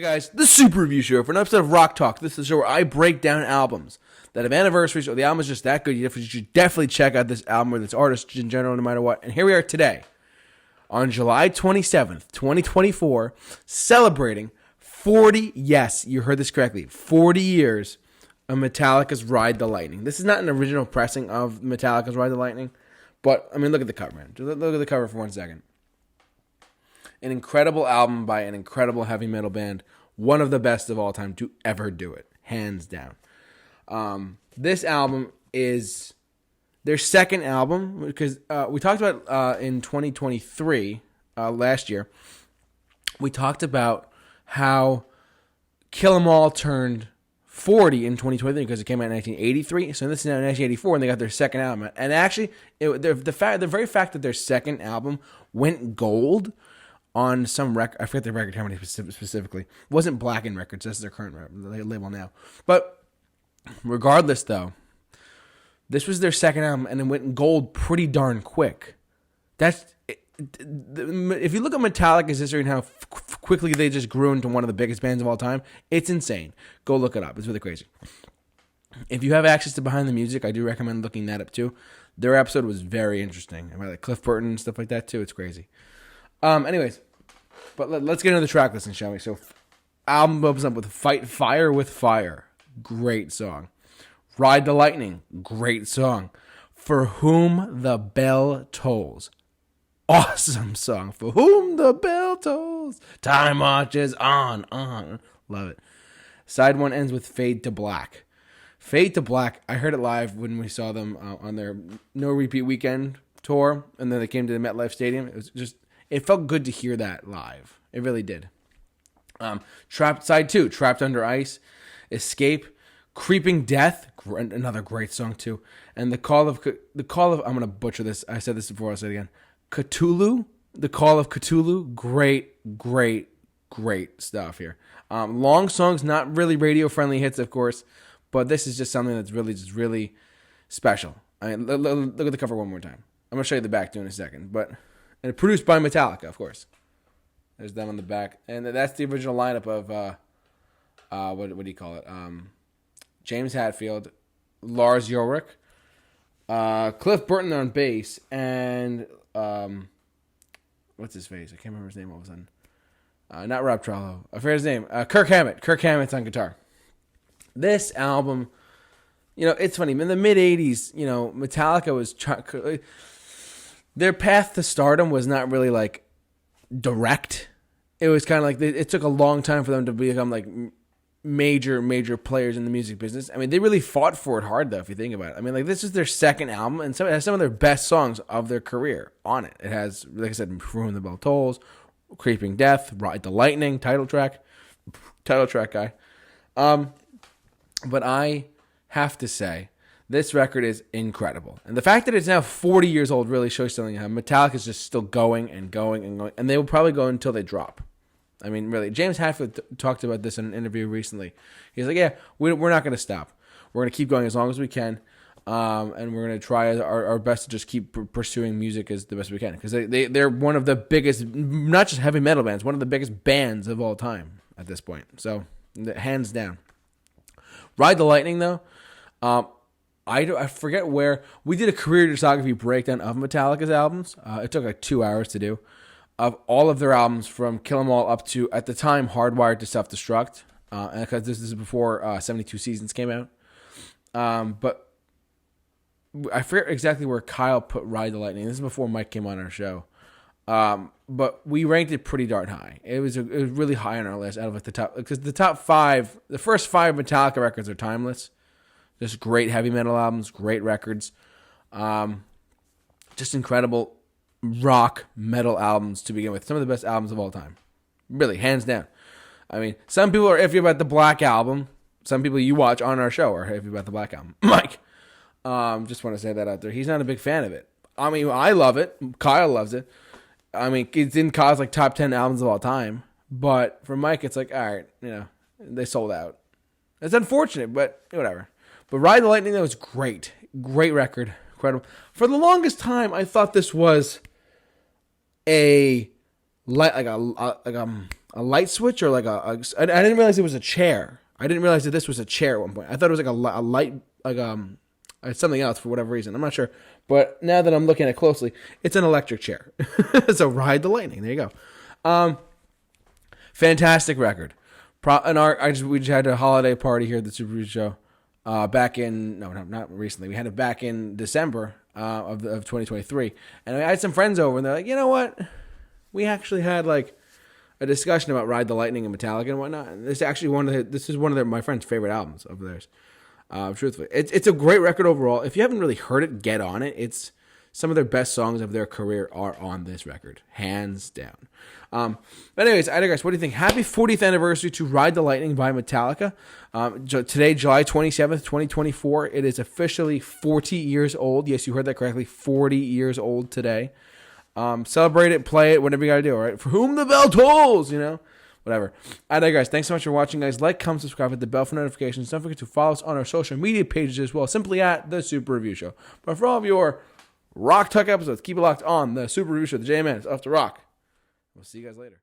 Hey guys, the Super Review Show for an episode of Rock Talk. This is the show where I break down albums that have anniversaries or the album is just that good. You should definitely check out this album or this artist in general, no matter what. And here we are today on July 27th, 2024, celebrating 40, yes, you heard this correctly, 40 years of Metallica's Ride the Lightning. This is not an original pressing of Metallica's Ride the Lightning, but, I mean, look at the cover, man. Just look at the cover for 1 second. An incredible album by an incredible heavy metal band. One of the best of all time to ever do it. Hands down. This album is their second album, because we talked about in 2023, last year, we talked about how Kill 'Em All turned 40 in 2023 because it came out in 1983. So this is now 1984, and they got their second album out. And actually, the very fact that their second album went gold on some record, I forget the record company specifically. It wasn't Blackened Records, that's their current label now. But regardless, though, this was their second album, and it went gold pretty darn quick. If you look at Metallica's history and how quickly they just grew into one of the biggest bands of all time, it's insane. Go look it up. It's really crazy. If you have access to Behind the Music, I do recommend looking that up too. Their episode was very interesting about like Cliff Burton and stuff like that too. It's crazy. Anyways, but let's get into the track listing, shall we? So, album opens up with Fight Fire with Fire. Great song. Ride the Lightning. Great song. For Whom the Bell Tolls. Awesome song. For Whom the Bell Tolls. Time marches on. Love it. Side one ends with Fade to Black. Fade to Black, I heard it live when we saw them on their No Repeat Weekend tour, and then they came to the MetLife Stadium. It felt good to hear that live. It really did. Side 2, Trapped Under Ice, Escape, Creeping Death, another great song too, and the call of I'm gonna butcher this. I said this before. I'll say it again. Cthulhu, the Call of Cthulhu, great stuff here. Long songs, not really radio friendly hits, of course, but this is just something that's really special. I mean, look at the cover one more time. I'm gonna show you the back too in a second, but. And produced by Metallica, of course. There's them on the back. And that's the original lineup of, what do you call it? James Hetfield, Lars Ulrich, Cliff Burton on bass, and, what's his face? I can't remember his name all of a sudden. Not Rob Trollo. I forget his name. Kirk Hammett. Kirk Hammett's on guitar. This album, it's funny. In the mid-'80s, Metallica was trying... Their path to stardom was not really like direct. It was kind of like it took a long time for them to become like major players in the music business. I mean, they really fought for it hard though, if you think about it. I mean, like this is their second album, and it has some of their best songs of their career on it. It has, like I said, For Whom the Bell Tolls, Creeping Death, Ride the Lightning, title track guy. But I have to say, this record is incredible. And the fact that it's now 40 years old really shows something. How Metallica is just still going. And they will probably go until they drop. I mean, really. James Hetfield talked about this in an interview recently. He's like, yeah, we're not going to stop. We're going to keep going as long as we can. And we're going to try our best to just keep pursuing music as the best we can. Because they're one of the biggest, not just heavy metal bands, one of the biggest bands of all time at this point. So, hands down. Ride the Lightning, though. I forget where we did a career discography breakdown of Metallica's albums. It took like 2 hours to do, of all of their albums from Kill 'Em All up to, at the time, Hardwired to Self-Destruct, and because this is before 72 Seasons came out. But I forget exactly where Kyle put Ride the Lightning. This is before Mike came on our show. But we ranked it pretty darn high. It was really high on our list out of like the top, because the top 5, the first 5 Metallica records are timeless. Just great heavy metal albums, great records. Just incredible rock metal albums to begin with. Some of the best albums of all time. Really, hands down. I mean, some people are iffy about the Black Album. Some people you watch on our show are iffy about the Black Album. Mike, just want to say that out there. He's not a big fan of it. I mean, I love it. Kyle loves it. I mean, it's in Kyle's like top 10 albums of all time. But for Mike, it's like, all right, they sold out. It's unfortunate, but whatever. But Ride the Lightning, that was great. Great record. Incredible. For the longest time, I thought this was a light switch or like I didn't realize it was a chair. I didn't realize that this was a chair at one point. I thought it was like a light, like something else for whatever reason. I'm not sure. But now that I'm looking at it closely, it's an electric chair. So Ride the Lightning. There you go. Fantastic record. We just had a holiday party here at the Super Review Show. Back in not recently. We had it back in December of 2023, and I had some friends over, and they're like, you know what? We actually had like a discussion about Ride the Lightning and Metallica and whatnot. And this is actually one of my friends' favorite albums of theirs. Truthfully, it's a great record overall. If you haven't really heard it, get on it. It's some of their best songs of their career are on this record, hands down. But anyways, I digress. What do you think? Happy 40th anniversary to Ride the Lightning by Metallica. Today, July 27th, 2024, it is officially 40 years old. Yes, you heard that correctly. 40 years old today. Celebrate it, play it, whatever you got to do, all right? For whom the bell tolls, whatever. I digress. Thanks so much for watching, guys. Like, comment, subscribe, hit the bell for notifications. Don't forget to follow us on our social media pages as well, simply at The Super Review Show. But for all of your Rock Tuck episodes, keep it locked on The Super Review Show. The J-Man is off to rock. We'll see you guys later.